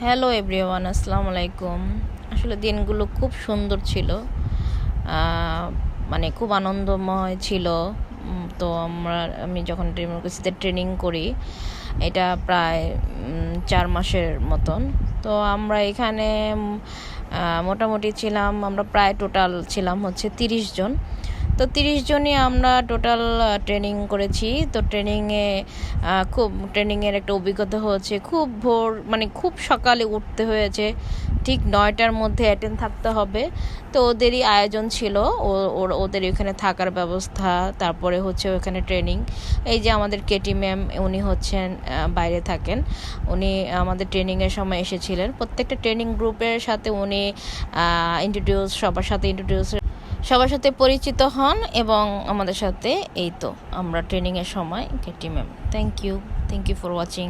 Hello everyone, আসসালামু আলাইকুম। আসলে দিনগুলো খুব সুন্দর ছিল, মানে খুব আনন্দময় ছিল। তো আমি যখন ডেমোক্রেসিতে ট্রেনিং করি, এটা প্রায় 4 মাসের মতন। তো আমরা এখানে মোটামুটি ছিলাম, আমরা প্রায় টোটাল ছিলাম হচ্ছে 30 জন। তো 30 জনই আমরা টোটাল ট্রেনিং করেছি। তো ট্রেনিংয়ের একটা অভিজ্ঞতা হচ্ছে, খুব ভোর মানে খুব সকালে উঠতে হয়েছে, ঠিক 9টার মধ্যে অ্যাটেন্ড থাকতে হবে। তো ওদেরই আয়োজন ছিল, ওদের ওখানে থাকার ব্যবস্থা, তারপরে হচ্ছে ওখানে ট্রেনিং। এই যে আমাদের কেটি ম্যাম, উনি হচ্ছেন বাইরে থাকেন, উনি আমাদের ট্রেনিংয়ের সময় এসেছিলেন। প্রত্যেকটা ট্রেনিং গ্রুপের সাথে উনি সবার সাথে পরিচিত হন এবং আমাদের সাথে এই তো আমরা ট্রেনিংয়ের সময় KT ma'am. Thank you for watching.